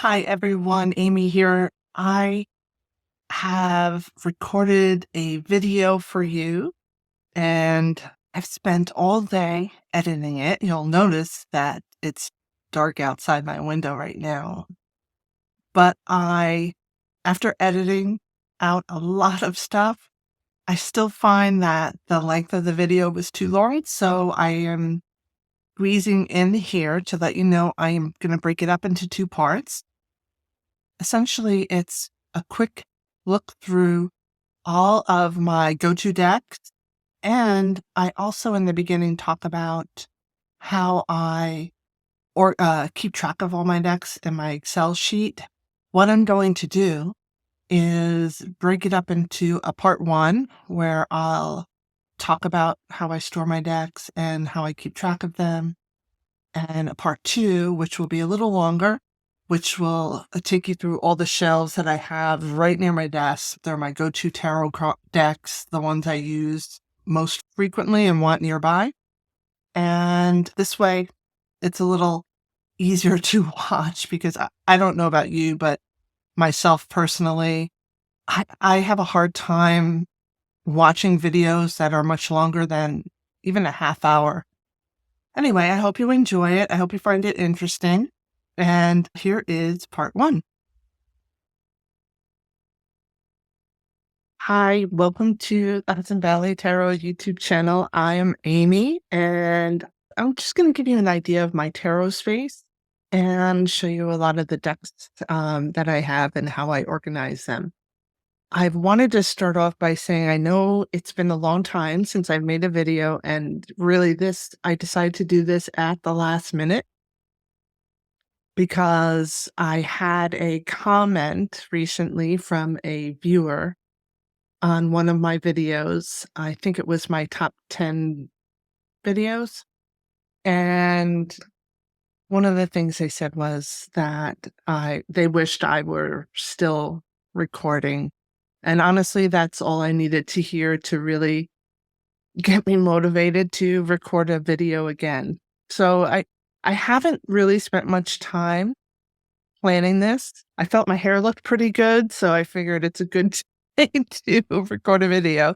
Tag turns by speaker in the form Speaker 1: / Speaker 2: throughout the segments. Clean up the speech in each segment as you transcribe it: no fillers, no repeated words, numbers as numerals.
Speaker 1: Hi everyone, Amy here. I have recorded a video for you and I've spent all day editing it. You'll notice that it's dark outside my window right now. But after editing out a lot of stuff, I still find that the length of the video was too long. So I am squeezing in here to let you know I am going to break it up into two parts. Essentially, it's a quick look through all of my go-to decks. And I also, in the beginning, talk about how I keep track of all my decks in my Excel sheet. What I'm going to do is break it up into a part one, where I'll talk about how I store my decks and how I keep track of them. And a part two, which will be a little longer, which will take you through all the shelves that I have right near my desk. They're my go-to tarot decks, the ones I use most frequently and want nearby. And this way, it's a little easier to watch because I don't know about you, but myself personally, I have a hard time watching videos that are much longer than even a half hour. Anyway, I hope you enjoy it. I hope you find it interesting. And here is part one. Hi, welcome to the Hudson Valley Tarot YouTube channel. I am Amy, and I'm just going to give you an idea of my tarot space and show you a lot of the decks that I have and how I organize them. I've wanted to start off by saying I know it's been a long time since I've made a video, and really I decided to do this at the last minute because I had a comment recently from a viewer on one of my videos. I think it was my top 10 videos. And one of the things they said was that they wished I were still recording. And honestly, that's all I needed to hear to really get me motivated to record a video again. So I haven't really spent much time planning this. I felt my hair looked pretty good, so I figured it's a good thing to record a video.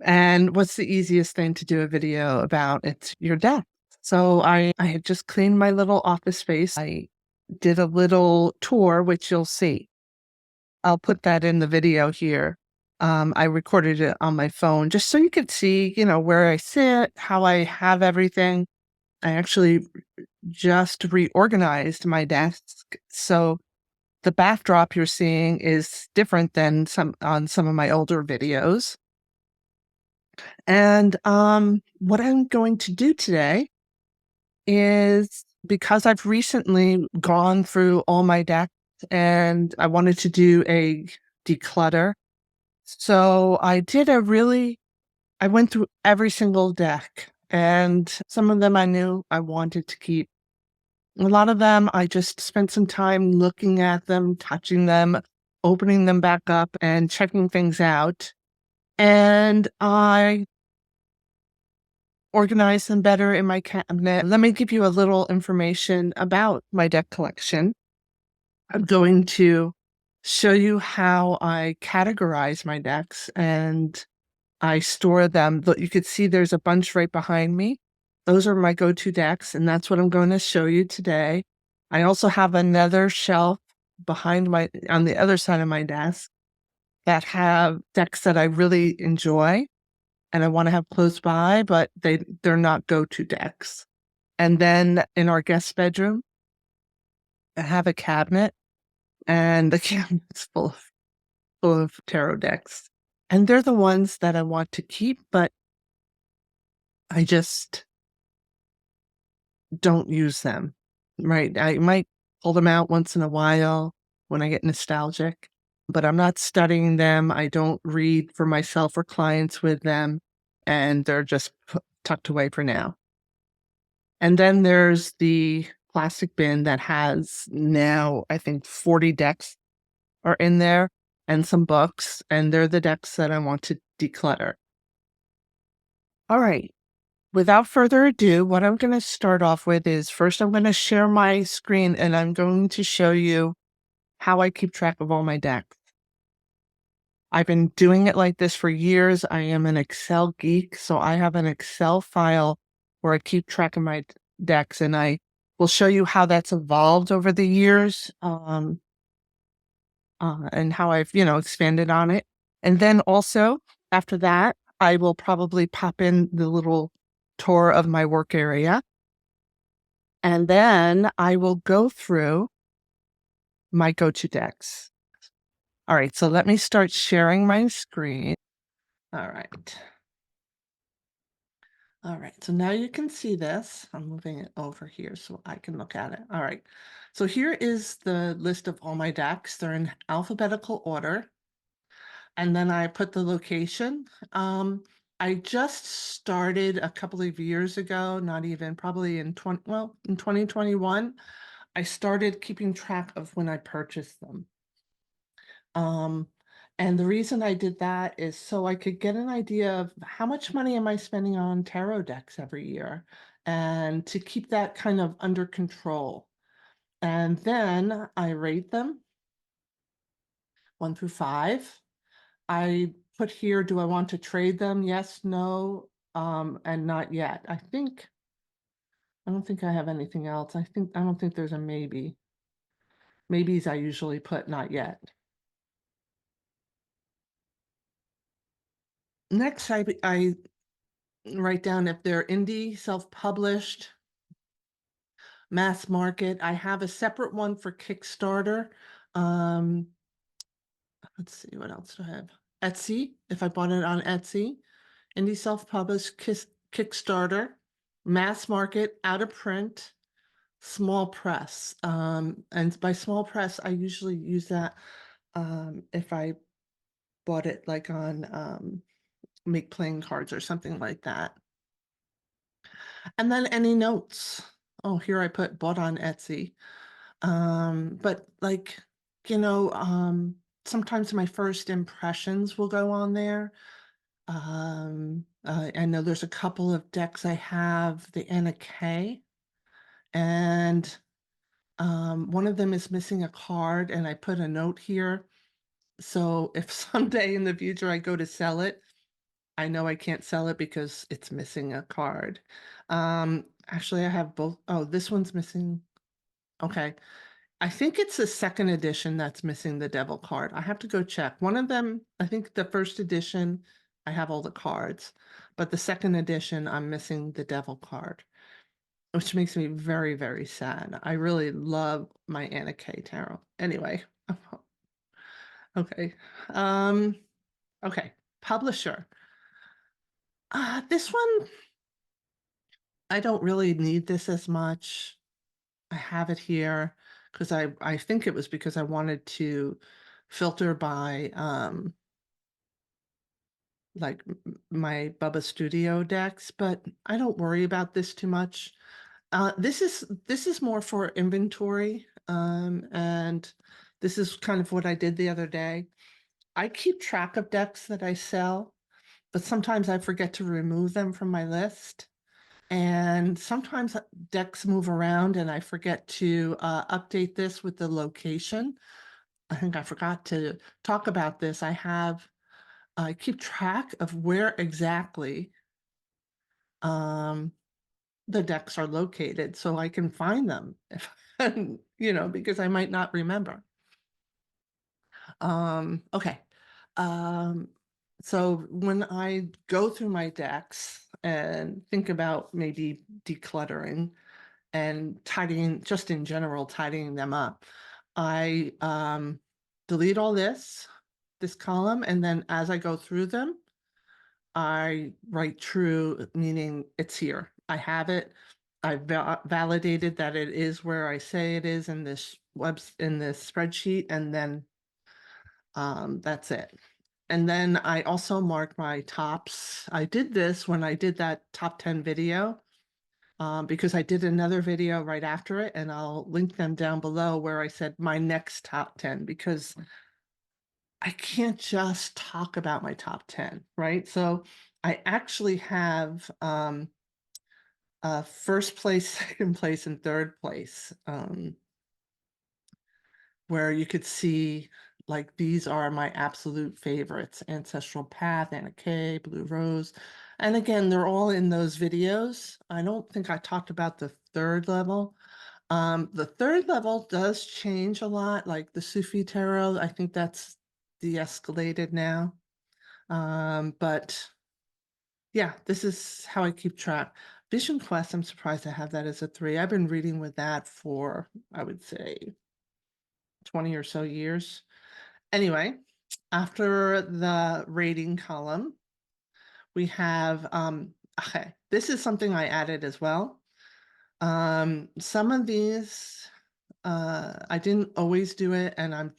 Speaker 1: And what's the easiest thing to do a video about? It's your deck. So I had just cleaned my little office space. I did a little tour, which you'll see. I'll put that in the video here. I recorded it on my phone just so you could see, where I sit, how I have everything. I actually just reorganized my desk. So the backdrop you're seeing is different than on some of my older videos. And what I'm going to do today is, because I've recently gone through all my decks and I wanted to do a declutter. So I went through every single deck, and some of them I knew I wanted to keep. A lot of them, I just spent some time looking at them, touching them, opening them back up and checking things out. And I organize them better in my cabinet. Let me give you a little information about my deck collection. I'm going to show you how I categorize my decks and I store them. You can see there's a bunch right behind me. Those are my go-to decks, and that's what I'm going to show you today. I also have another shelf on the other side of my desk that have decks that I really enjoy and I want to have close by, but they're not go-to decks. And then in our guest bedroom, I have a cabinet, and the cabinet's full of tarot decks. And they're the ones that I want to keep, but I just don't use them, right? I might pull them out once in a while when I get nostalgic, but I'm not studying them. I don't read for myself or clients with them, and they're just tucked away for now. And then there's the plastic bin that has now, I think, 40 decks are in there and some books, and they're the decks that I want to declutter. All right. without further ado, what I'm going to start off with is first I'm going to share my screen and I'm going to show you how I keep track of all my decks. I've been doing it like this for years. I am an Excel geek, so I have an Excel file where I keep track of my decks, and I will show you how that's evolved over the years, and how I've, expanded on it. And then also after that, I will probably pop in the little tour of my work area. And then I will go through my go-to decks. All right, so let me start sharing my screen. All right. All right, so now you can see this. I'm moving it over here so I can look at it. All right, so here is the list of all my decks. They're in alphabetical order. And then I put the location. I just started a couple of years ago, not even, probably in 2021, I started keeping track of when I purchased them. And the reason I did that is so I could get an idea of how much money am I spending on tarot decks every year, and to keep that kind of under control. And then I rate them 1 through 5. I put here, do I want to trade them? Yes, no, and not yet. I don't think I have anything else. I don't think there's a maybe. Maybes I usually put not yet. Next, I write down if they're indie, self-published, mass market. I have a separate one for Kickstarter. Let's see, what else do I have? Etsy, if I bought it on Etsy. Indie self-published, Kickstarter, mass market, out of print, small press. And by small press, I usually use that if I bought it like on Make Playing Cards or something like that. And then any notes. Oh, here I put bought on Etsy. But like, sometimes my first impressions will go on there. I know there's a couple of decks I have, the Anna K, and one of them is missing a card, and I put a note here. So if someday in the future I go to sell it, I know I can't sell it because it's missing a card. Actually, I have both. Oh, this one's missing. Okay. I think it's the second edition that's missing the devil card. I have to go check. One of them, I think the first edition, I have all the cards, but the second edition, I'm missing the devil card, which makes me very, very sad. I really love my Anna K tarot. Anyway, okay. Okay, publisher. This one, I don't really need this as much. I have it here because I think it was because I wanted to filter by like my Bubba Studio decks, but I don't worry about this too much. This is more for inventory, and this is kind of what I did the other day. I keep track of decks that I sell, but sometimes I forget to remove them from my list. And sometimes decks move around and I forget to update this with the location. I think I forgot to talk about this. I keep track of where exactly the decks are located so I can find them if, because I might not remember. Okay. Um, so when I go through my decks and think about maybe decluttering and tidying, just in general, tidying them up, I delete all this column, and then as I go through them, I write true, meaning it's here. I have it. I validated that it is where I say it is in this spreadsheet, and then that's it. And then I also mark my tops. I did this when I did that top 10 video, because I did another video right after it, and I'll link them down below where I said my next top 10, because I can't just talk about my top 10, right? So I actually have first place, second place, and third place, where you could see like these are my absolute favorites: Ancestral Path, Anna Kay, Blue Rose. And again, they're all in those videos. I don't think I talked about the third level. The third level does change a lot, like the Sufi Tarot. I think that's de-escalated now. But yeah, this is how I keep track. Vision Quest, I'm surprised I have that as a 3. I've been reading with that for, I would say, 20 or so years. Anyway, after the rating column, we have, okay, this is something I added as well. Some of these, I didn't always do it, and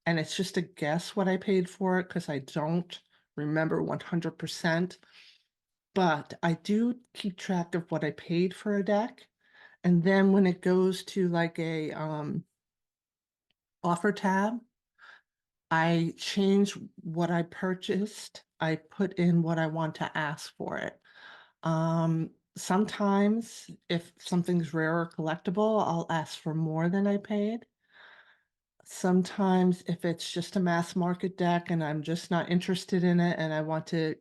Speaker 1: it's just a guess what I paid for it because I don't remember 100%. But I do keep track of what I paid for a deck. And then when it goes to like a offer tab, I change what I purchased. I put in what I want to ask for it. Sometimes if something's rare or collectible, I'll ask for more than I paid. Sometimes if it's just a mass market deck and I'm just not interested in it and I want to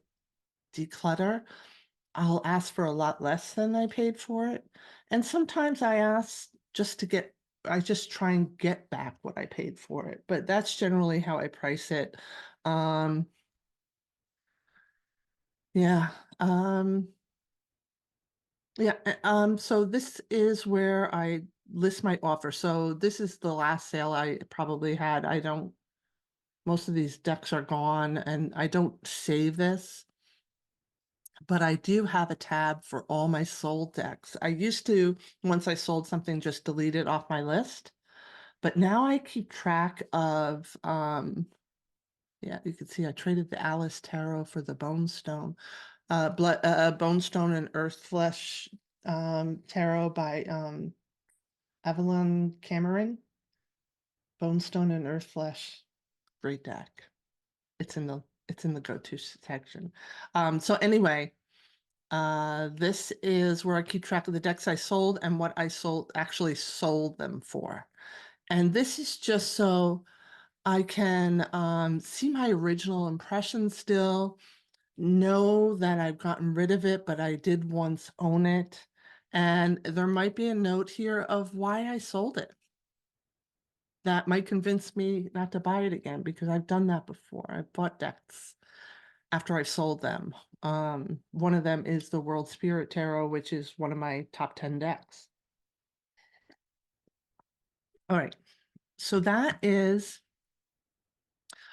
Speaker 1: declutter, I'll ask for a lot less than I paid for it. And sometimes I ask just to get, I just try and get back what I paid for it. But that's generally how I price it. Um, yeah. So this is where I list my offer. So this is the last sale I probably had. I don't, most of these decks are gone and I don't save this. But I do have a tab for all my sold decks. I used to, once I sold something, just delete it off my list. But now I keep track of, yeah, you can see I traded the Alice Tarot for the Bone Stone, Bone Stone and Earth Flesh Tarot by Evelyn Cameron. Bone Stone and Earth Flesh, great deck. It's in the go-to section. So anyway. This is where I keep track of the decks I sold and what I actually sold them for. And this is just so I can see my original impression still, know that I've gotten rid of it, but I did once own it. And there might be a note here of why I sold it. That might convince me not to buy it again because I've done that before. I've bought decks after I've sold them. One of them is the World Spirit Tarot, which is one of my top 10 decks. All right, so that is,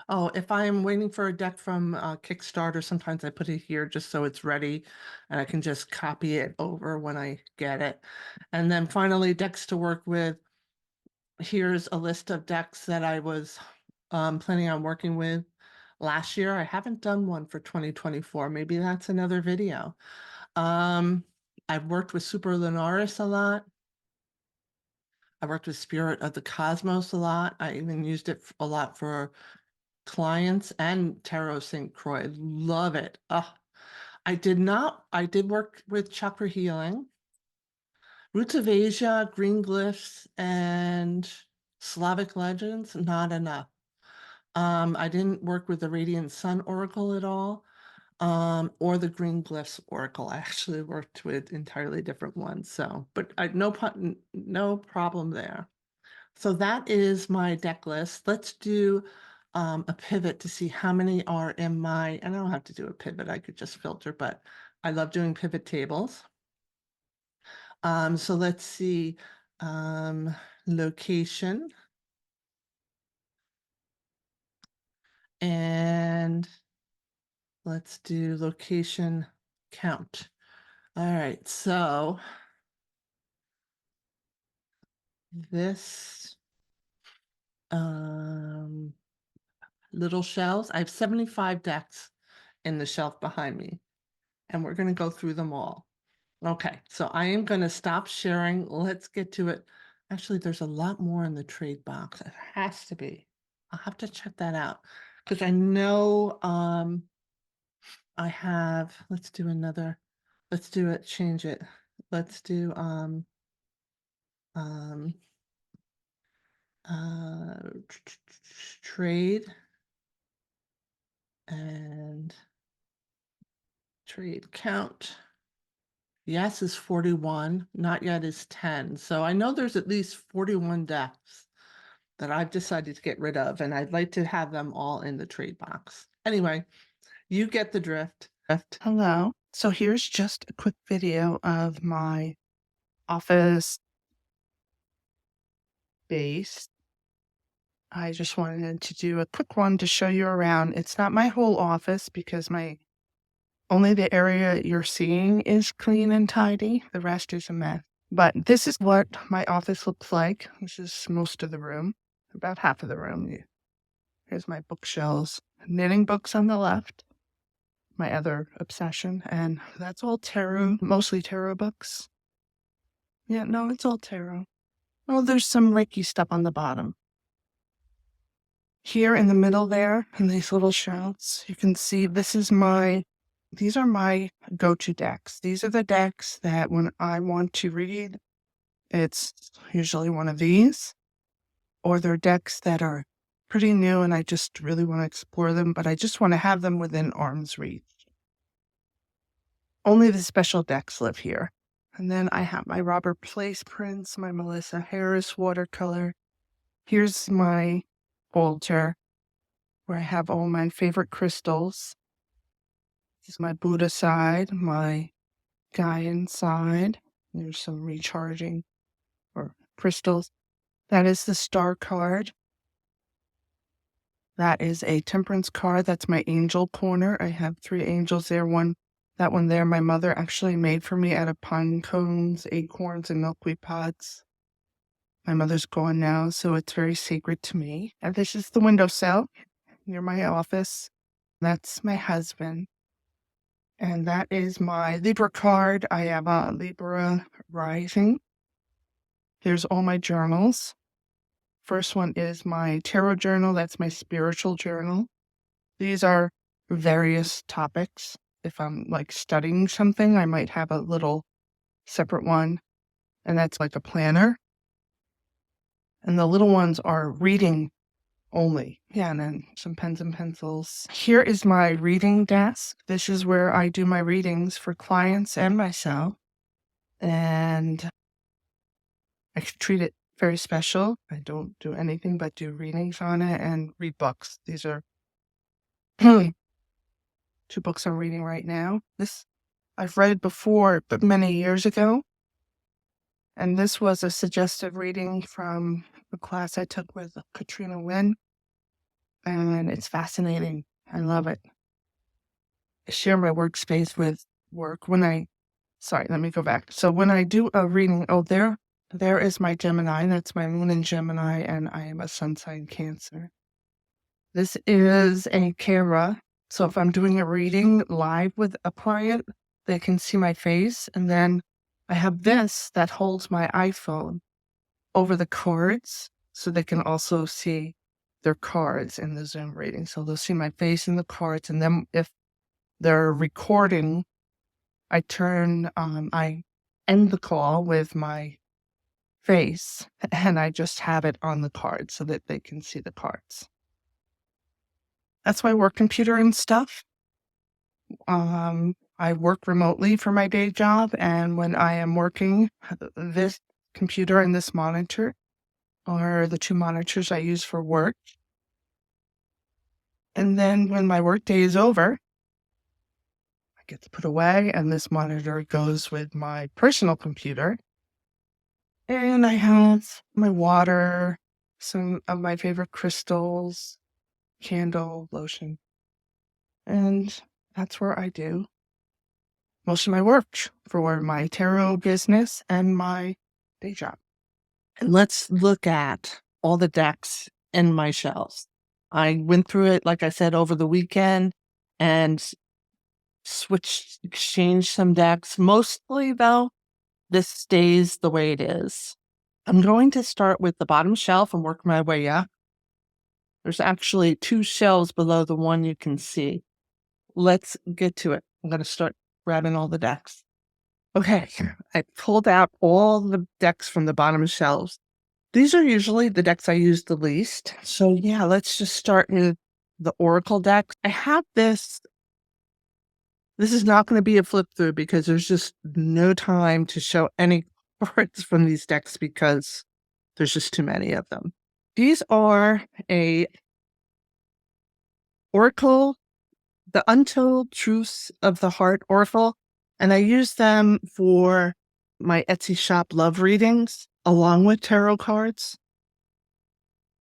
Speaker 1: oh, if I'm waiting for a deck from Kickstarter, sometimes I put it here just so it's ready and I can just copy it over when I get it. And then finally, decks to work with. Here's a list of decks that I was planning on working with last year. I haven't done one for 2024. Maybe that's another video. I've worked with Superlunaris a lot. I worked with Spirit of the Cosmos a lot. I even used it a lot for clients and Tarot St. Croix. Love it. I did work with Chakra Healing, Roots of Asia, Green Glyphs, and Slavic Legends, not enough. I didn't work with the Radiant Sun Oracle at all. Or the Green Glyphs Oracle. I actually worked with entirely different ones. So, but no problem there. So that is my deck list. Let's do a pivot to see how many are in my, and I don't have to do a pivot. I could just filter, but I love doing pivot tables. So let's see, location and let's do location count. All right, so this little shelves. I have 75 decks in the shelf behind me, and we're going to go through them all. Okay, so I am going to stop sharing. Let's get to it. Actually, there's a lot more in the trade box. It has to be. I'll have to check that out because I know I have, let's do it, change it. Let's do trade and trade count. Yes is 41, not yet is 10. So I know there's at least 41 decks that I've decided to get rid of, and I'd like to have them all in the trade box. Anyway, you get the drift. Hello. So here's just a quick video of my office base. I just wanted to do a quick one to show you around. It's not my whole office because only the area you're seeing is clean and tidy. The rest is a mess. But this is what my office looks like. This is most of the room, about half of the room. Here's my bookshelves, knitting books on the left, my other obsession, and that's all tarot, mostly tarot books. Yeah, no, it's all tarot. Oh, there's some Reiki stuff on the bottom. Here in the middle there, in these little shelves, you can see these are my go-to decks. These are the decks that when I want to read, it's usually one of these, or they're decks that are pretty new and I just really want to explore them, but I just want to have them within arm's reach. Only the special decks live here. And then I have my Robert Place prints, my Melissa Harris watercolor. Here's my altar where I have all my favorite crystals. This is my Buddha side, my Gaian side. There's some recharging or crystals. That is the star card. That is a temperance card. That's my angel corner. I have 3 angels there. That one there, my mother actually made for me out of pine cones, acorns, and milkweed pods. My mother's gone now, so it's very sacred to me. And this is the windowsill near my office. That's my husband. And that is my Libra card. I am a Libra rising. Here's all my journals. First one is my tarot journal. That's my spiritual journal. These are various topics. If I'm like studying something, I might have a little separate one. And that's like a planner. And the little ones are reading only. Yeah, and then some pens and pencils. Here is my reading desk. This is where I do my readings for clients and myself. And I treat it very special. I don't do anything but do readings on it and read books. These are 2 books I'm reading right now. This I've read before, but many years ago. And this was a suggestive reading from a class I took with Katrina Wynn. And it's fascinating. I love it. I share my workspace with work sorry, let me go back. So when I do a reading, there is my Gemini. That's my moon in Gemini, and I am a sun sign Cancer. This is a camera. So if I'm doing a reading live with a client, they can see my face. And then I have this that holds my iPhone over the cards, so they can also see their cards in the Zoom reading. So they'll see my face in the cards. And then if they're recording, I end the call with my face and I just have it on the card so that they can see the cards. That's my work computer and stuff. I work remotely for my day job, and when I am working, this computer and this monitor are the 2 monitors I use for work. And then when my work day is over, I get to put away, and this monitor goes with my personal computer. And I have my water, some of my favorite crystals, candle, lotion. And that's where I do most of my work for my tarot business and my day job. And let's look at all the decks in my shelves. I went through it, like I said, over the weekend and exchanged some decks. Mostly, though, this stays the way it is. I'm going to start with the bottom shelf and work my way up. There's actually 2 shelves below the one you can see. Let's get to it. I'm going to start grabbing all the decks. Okay, I pulled out all the decks from the bottom shelves. These are usually the decks I use the least. So yeah, let's just start with the Oracle deck. I have this. This is not going to be a flip through because there's just no time to show any cards from these decks because there's just too many of them. These are a Oracle, the Untold Truths of the Heart Oracle, and I use them for my Etsy shop love readings along with tarot cards.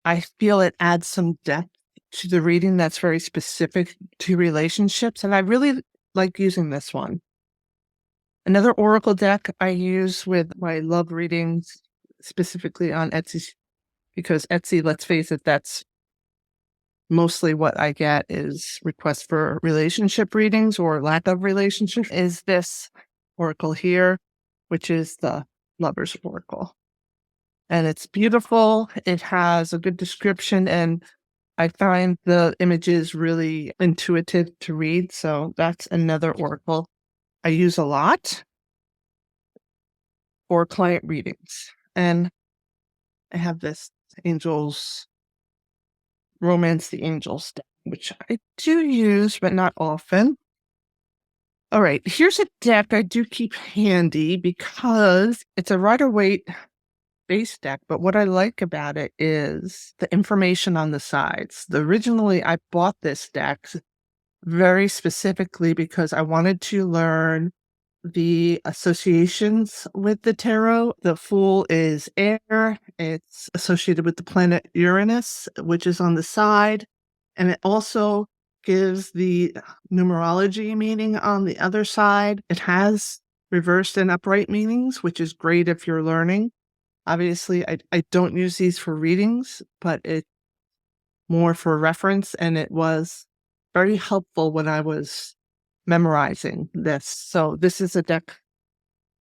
Speaker 1: I feel it adds some depth to the reading that's very specific to relationships, and I really like using this one. Another Oracle deck I use with my love readings, specifically on Etsy, because Etsy, let's face it, that's mostly what I get is requests for relationship readings or lack of relationship, is this Oracle here, which is the Lover's Oracle. And it's beautiful. It has a good description, and I find the images really intuitive to read. So that's another Oracle I use a lot for client readings. And I have this Angels, Romance the Angels deck, which I do use, but not often. All right, here's a deck I do keep handy because it's a Rider-Waite base deck, but what I like about it is the information on the sides. Originally, I bought this deck very specifically because I wanted to learn the associations with the tarot. The Fool is air. It's associated with the planet Uranus, which is on the side. And it also gives the numerology meaning on the other side. It has reversed and upright meanings, which is great if you're learning. Obviously, I don't use these for readings, but it's more for reference, and it was very helpful when I was memorizing this. So this is a deck.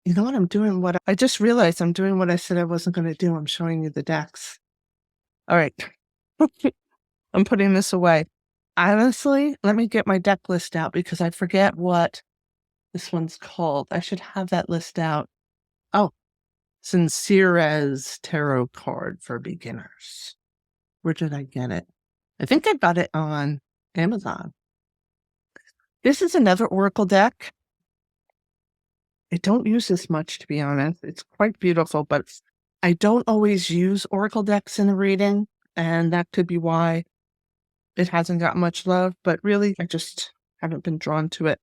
Speaker 1: You know what I'm doing? I just realized I'm doing what I said I wasn't going to do. I'm showing you the decks. All right. I'm putting this away. Honestly, let me get my deck list out because I forget what this one's called. I should have that list out. Oh, Sincerez tarot card for beginners. Where did I get it? I think I got it on Amazon. This is another Oracle deck. I don't use this much, to be honest. It's quite beautiful, but I don't always use Oracle decks in a reading, and that could be why it hasn't got much love, but really, I just haven't been drawn to it.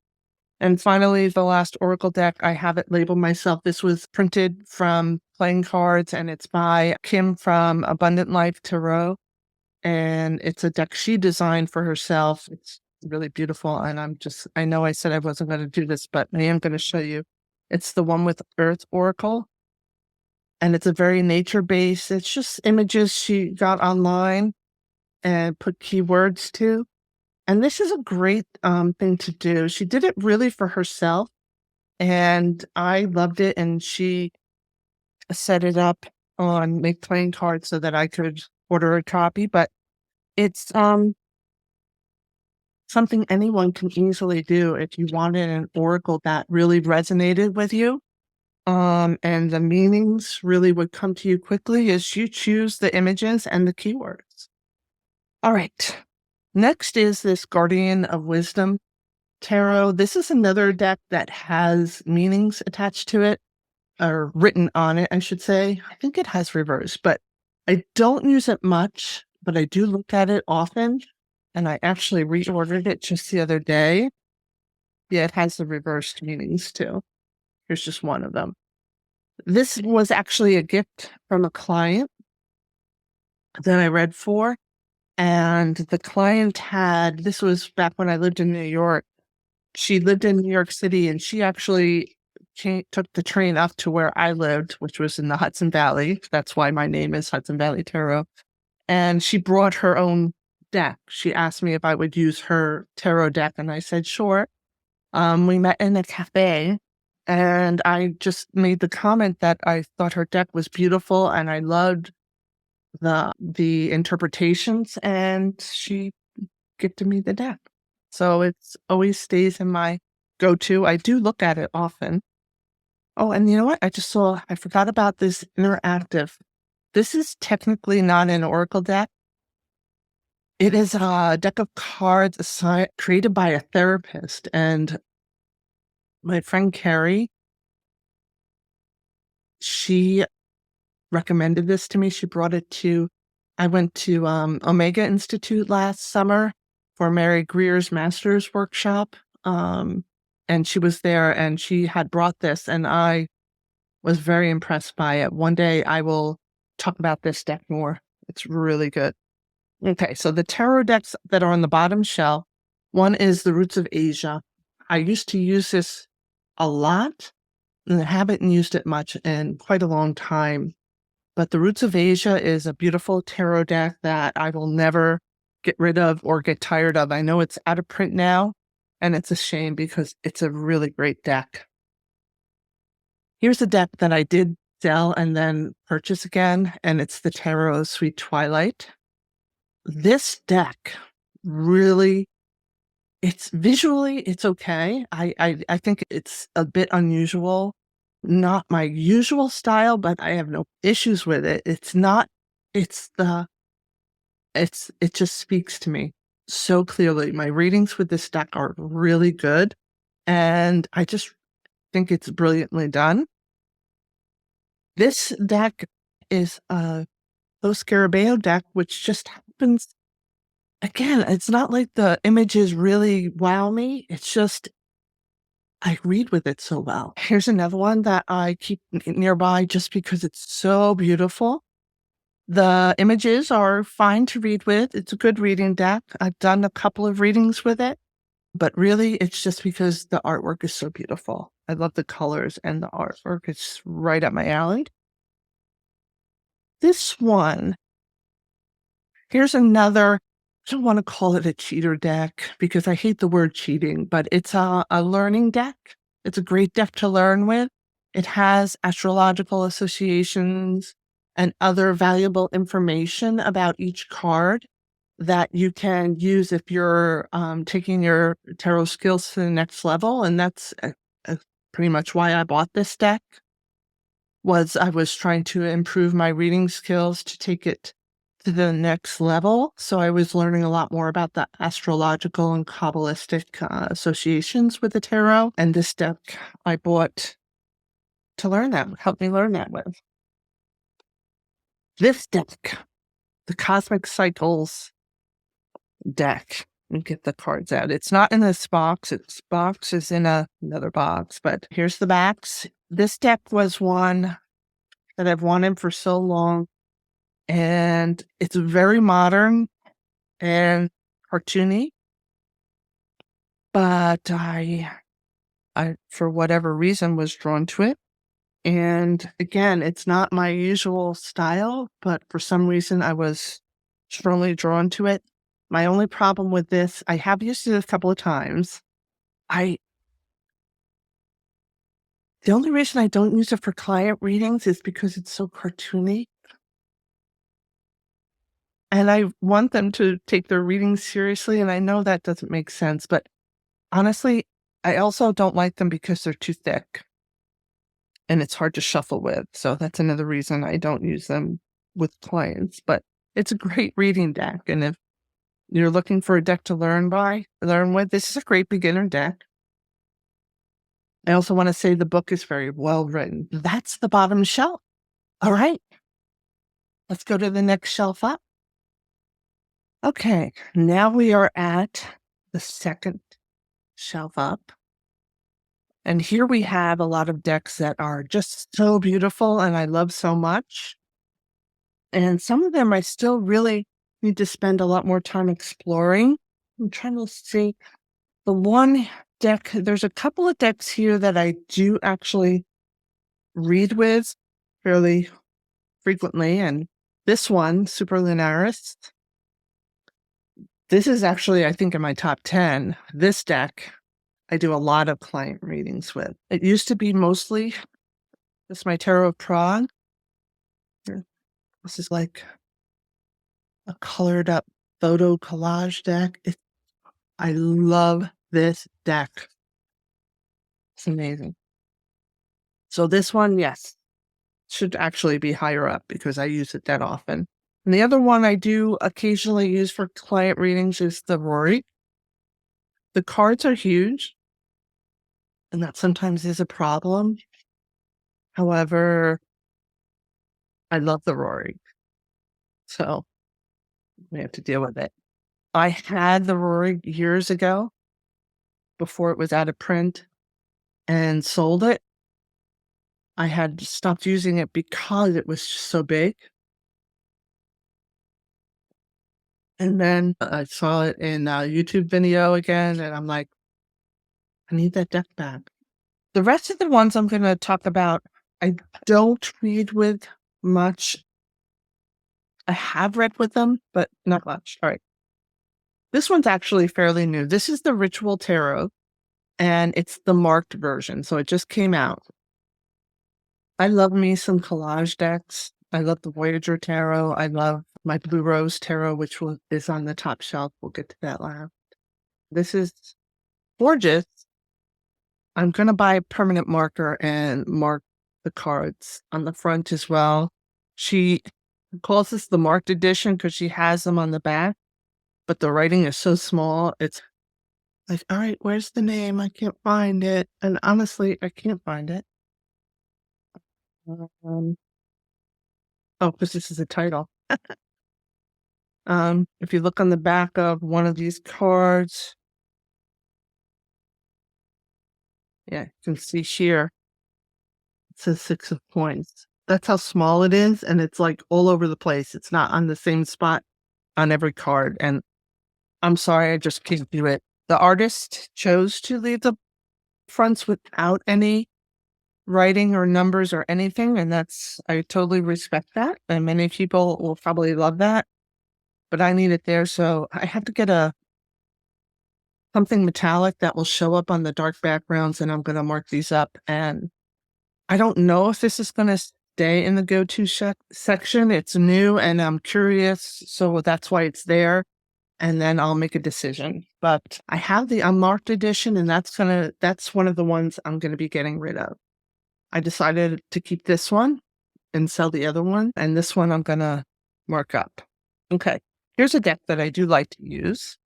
Speaker 1: And finally, the last Oracle deck, I have it labeled myself. This was printed from playing cards, and it's by Kim from Abundant Life Tarot. And it's a deck she designed for herself. It's really beautiful. And I know I said I wasn't going to do this, but I am going to show you. It's the one with Earth Oracle. And it's a very nature-based. It's just images she got online and put keywords to. And this is a great thing to do. She did it really for herself, and I loved it. And she set it up on Make Playing Cards so that I could order a copy. But it's something anyone can easily do if you wanted an oracle that really resonated with you. And the meanings really would come to you quickly as you choose the images and the keywords. All right. Next is this Guardian of Wisdom Tarot. This is another deck that has meanings attached to it, or written on it, I should say. I think it has reverse, but I don't use it much, but I do look at it often. And I actually reordered it just the other day. Yeah, it has the reversed meanings too. Here's just one of them. This was actually a gift from a client that I read for. And the client this was back when I lived in New York. She lived in New York City, and she actually took the train up to where I lived, which was in the Hudson Valley. That's why my name is Hudson Valley Tarot. And she brought her own deck. She asked me if I would use her tarot deck, and I said, sure. We met in a cafe, and I just made the comment that I thought her deck was beautiful, and I loved the interpretations, and she gifted me the deck. So it always stays in my go-to. I do look at it often. Oh, and you know what? I forgot about this interactive. This is technically not an Oracle deck. It is a deck of cards created by a therapist. And my friend Carrie, she recommended this to me. She brought it I went to Omega Institute last summer for Mary Greer's master's workshop. And she was there and she had brought this and I was very impressed by it. One day I will talk about this deck more. It's really good. Okay, so the tarot decks that are on the bottom shelf, one is the Roots of Asia. I used to use this a lot and I haven't used it much in quite a long time. But the Roots of Asia is a beautiful tarot deck that I will never get rid of or get tired of. I know it's out of print now, and it's a shame because it's a really great deck. Here's a deck that I did sell and then purchase again, and it's the Tarot Sweet Twilight. This deck really, it's okay. I think it's a bit unusual. Not my usual style, but I have no issues with it. It just speaks to me so clearly. My readings with this deck are really good, and I just think it's brilliantly done. This deck is a Los Scarabeo deck, which just happens, again, it's not like the images really wow me. It's just, I read with it so well. Here's another one that I keep nearby just because it's so beautiful. The images are fine to read with. It's a good reading deck. I've done a couple of readings with it, but really it's just because the artwork is so beautiful. I love the colors and the artwork. It's right up my alley. This one, here's another, I don't want to call it a cheater deck because I hate the word cheating, but it's a learning deck. It's a great deck to learn with. It has astrological associations and other valuable information about each card that you can use if you're taking your tarot skills to the next level. And that's pretty much why I bought this deck. I was trying to improve my reading skills to take it to the next level. So I was learning a lot more about the astrological and Kabbalistic associations with the tarot. And this deck I bought to learn that, help me learn that with. This deck, the Cosmic Cycles deck. Let me get the cards out. It's not in this box. Its box is in another box, but here's the backs. This deck was one that I've wanted for so long, and it's very modern and cartoony, but I for whatever reason was drawn to it. And again, it's not my usual style, but for some reason I was strongly drawn to it. My only problem with this, I have used it a couple of times. The only reason I don't use it for client readings is because it's so cartoony. And I want them to take their readings seriously, and I know that doesn't make sense, but honestly, I also don't like them because they're too thick and it's hard to shuffle with. So that's another reason I don't use them with clients, but it's a great reading deck. And if you're looking for a deck to learn with, this is a great beginner deck. I also want to say the book is very well written. That's the bottom shelf. All right, let's go to the next shelf up. Okay, now we are at the second shelf up. And here we have a lot of decks that are just so beautiful and I love so much. And some of them I still really need to spend a lot more time exploring. I'm trying to see the one deck. There's a couple of decks here that I do actually read with fairly frequently. And this one, Superlunaris, this is actually, I think, in my top 10. This deck I do a lot of client readings with. It used to be mostly this my Tarot of Prague. This is like a colored up photo collage deck. I love this deck. It's amazing. So this one, yes, should actually be higher up because I use it that often. And the other one I do occasionally use for client readings is the Rohrig. The cards are huge, and that sometimes is a problem. However, I love the Rohrig, so we have to deal with it. I had the Rohrig years ago, before it was out of print, and sold it. I had stopped using it because it was just so big. And then I saw it in a YouTube video again, and I'm like, I need that deck back. The rest of the ones I'm going to talk about, I don't read with much. I have read with them, but not much. All right. This one's actually fairly new. This is the Ritual Tarot, and it's the marked version. So it just came out. I love me some collage decks. I love the Voyager Tarot. I love my Blue Rose Tarot, which is on the top shelf. We'll get to that last. This is gorgeous. I'm going to buy a permanent marker and mark the cards on the front as well. She calls this the marked edition because she has them on the back, but the writing is so small. It's like, all right, where's the name? I can't find it. And honestly, I can't find it. Because this is a title. If you look on the back of one of these cards, yeah, you can see here, it says 6 of Coins. That's how small it is, and it's like all over the place. It's not on the same spot on every card, and I'm sorry, I just can't do it. The artist chose to leave the fronts without any writing or numbers or anything, and I totally respect that, and many people will probably love that, but I need it there, so I have to get something metallic that will show up on the dark backgrounds, and I'm going to mark these up. And I don't know if this is going to stay in the go-to section. It's new, and I'm curious, so that's why it's there. And then I'll make a decision. But I have the unmarked edition, and that's one of the ones I'm going to be getting rid of. I decided to keep this one and sell the other one, and this one I'm going to mark up. Okay, here's a deck that I do like to use.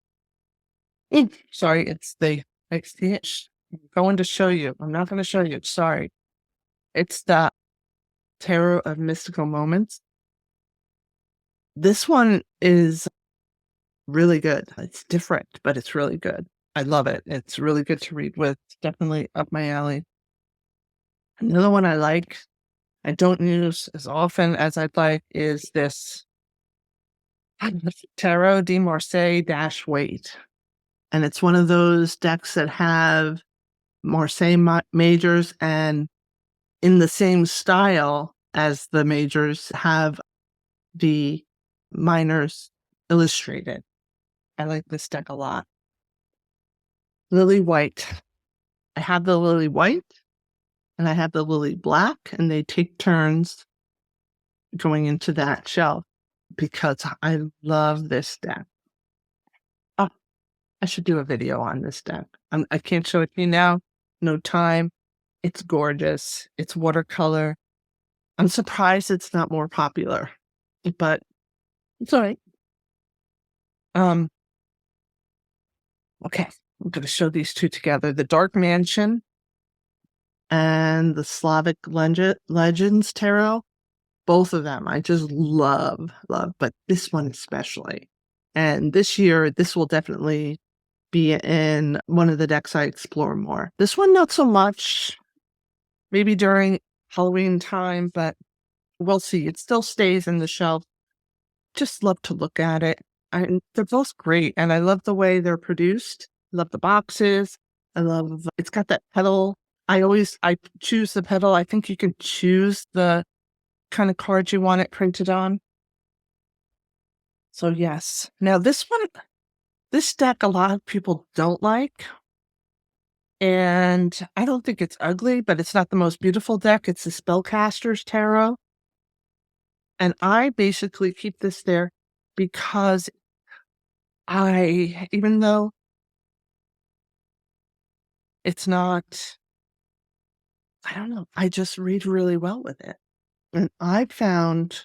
Speaker 1: Sorry, it's the XTH. I'm going to show you. I'm not going to show you. Sorry. It's the Tarot of Mystical Moments. This one is really good. It's different, but it's really good. I love it. It's really good to read with. It's definitely up my alley. Another one I like, I don't use as often as I'd like, is this Tarot de Marseille - Waite. And it's one of those decks that have Marseille majors, and in the same style as the majors have the minors illustrated. I like this deck a lot. Lili Waite. I have the Lili Waite and I have the Lili Black, and they take turns going into that shelf because I love this deck. Oh, I should do a video on this deck. I can't show it to you now. No time. It's gorgeous. It's watercolor. I'm surprised it's not more popular, but it's all right. Okay, I'm going to show these two together. The Dark Mansion and the Slavic Legends Tarot. Both of them I just love, but this one especially. And this year, this will definitely be in one of the decks I explore more. This one, not so much. Maybe during Halloween time, but we'll see. It still stays in the shelf. Just love to look at it. They're both great, and I love the way they're produced. Love the boxes. It's got that petal. I choose the petal. I think you can choose the kind of card you want it printed on. So yes. Now this deck, a lot of people don't like. And I don't think it's ugly, but it's not the most beautiful deck. It's the Spellcaster's Tarot. And I basically keep this there because even though it's not I don't know, I just read really well with it. And I found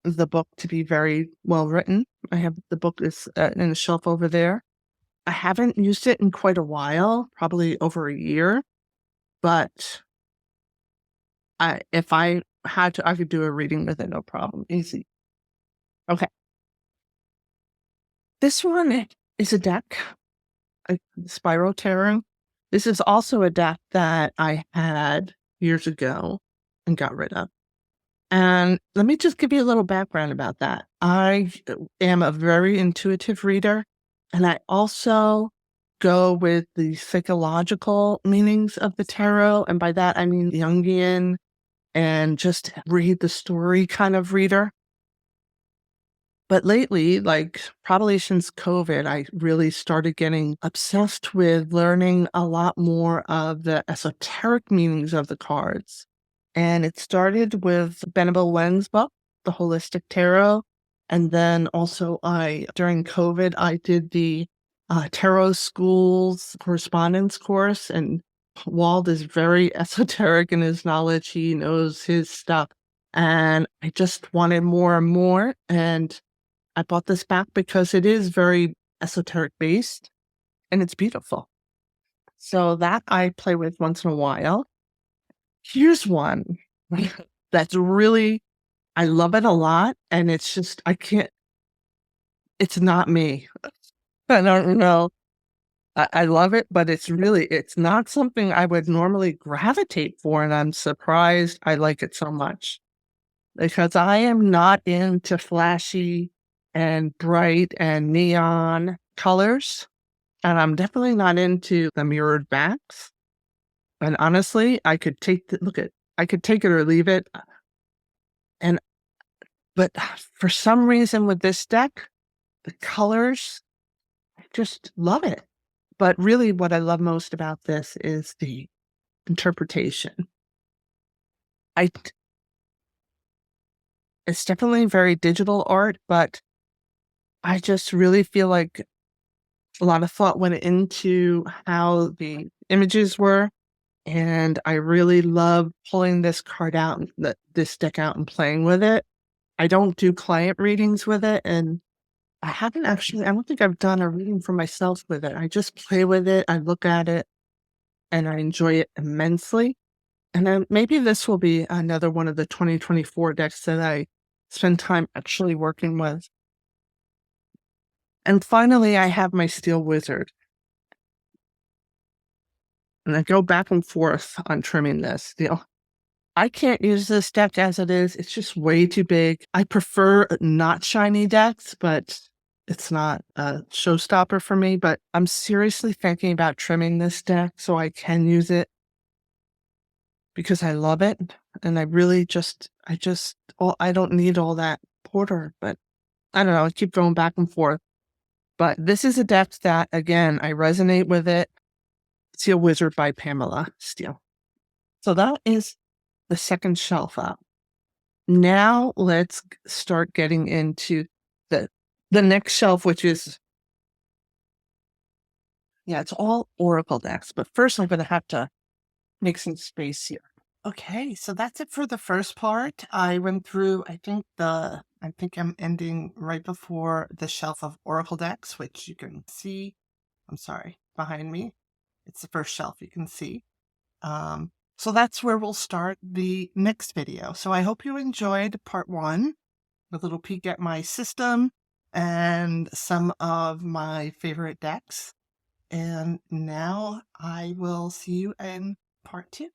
Speaker 1: the book to be very well written. I have the book is in the shelf over there. I haven't used it in quite a while, probably over a year, but if I had to, I could do a reading with it, no problem. Easy. Okay. This one is a deck, a Spiral Tarot. This is also a deck that I had years ago and got rid of. And let me just give you a little background about that. I am a very intuitive reader, and I also go with the psychological meanings of the tarot. And by that, I mean Jungian and just read the story kind of reader. But lately, like probably since COVID, I really started getting obsessed with learning a lot more of the esoteric meanings of the cards. And it started with Benabel Wen's book, The Holistic Tarot. And then also during COVID, I did the Tarot School's correspondence course. And Wald is very esoteric in his knowledge. He knows his stuff. And I just wanted more and more. And I bought this back because it is very esoteric based and it's beautiful. So that I play with once in a while. Here's one that's really, I love it a lot. And it's just, it's not me. I don't know. I love it, but it's not something I would normally gravitate for. And I'm surprised I like it so much because I am not into flashy and bright and neon colors. And I'm definitely not into the mirrored backs. And honestly, I could take it or leave it. But for some reason with this deck, the colors, I just love it. But really what I love most about this is the interpretation. It's definitely very digital art, but I just really feel like a lot of thought went into how the images were. And I really love pulling this deck out and playing with it. I don't do client readings with it. And I don't think I've done a reading for myself with it. I just play with it. I look at it and I enjoy it immensely. And then maybe this will be another one of the 2024 decks that I spend time actually working with. And finally, I have my Steel Wizard. And I go back and forth on trimming this steel. I can't use this deck as it is. It's just way too big. I prefer not shiny decks, but it's not a showstopper for me. But I'm seriously thinking about trimming this deck so I can use it because I love it. And I don't need all that porter, but I don't know. I keep going back and forth. But this is a deck that, again, I resonate with it. Steel Wizard by Pamela Steele. So that is the second shelf up. Now let's start getting into the next shelf, which is, it's all Oracle decks. But first I'm going to have to make some space here. Okay, so that's it for the first part. I went through, I think I'm ending right before the shelf of Oracle decks, which you can see. I'm sorry, behind me. It's the first shelf you can see. So that's where we'll start the next video. So I hope you enjoyed part 1, a little peek at my system and some of my favorite decks. And now I will see you in part 2.